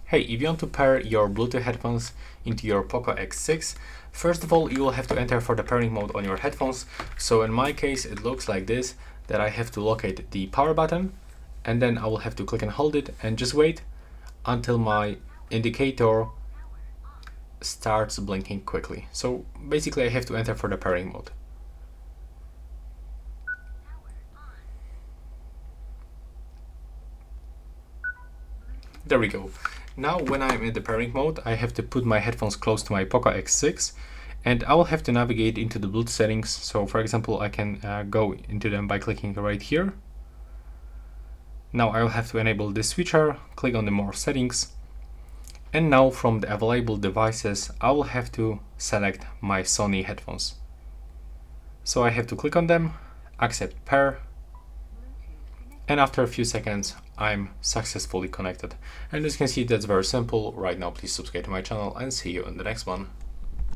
Hey, if you want to pair your Bluetooth headphones into your POCO X6, first of all, you will have to enter for the pairing mode on your headphones. So in my case, it looks like this, that I have to locate the power button, and then I will have to click and hold it and just wait until my indicator starts blinking quickly. So basically I have to enter for the pairing mode. There we go. Now when I'm in the pairing mode, I have to put my headphones close to my POCO X6 and I will have to navigate into the Bluetooth settings. So for example, I can go into them by clicking right here. Now I will have to enable this switcher, click on the more settings. And now from the available devices, I will have to select my Sony headphones. So I have to click on them, accept pair, and after a few seconds, I'm successfully connected. And as you can see, that's very simple. Right now, please subscribe to my channel and see you in the next one.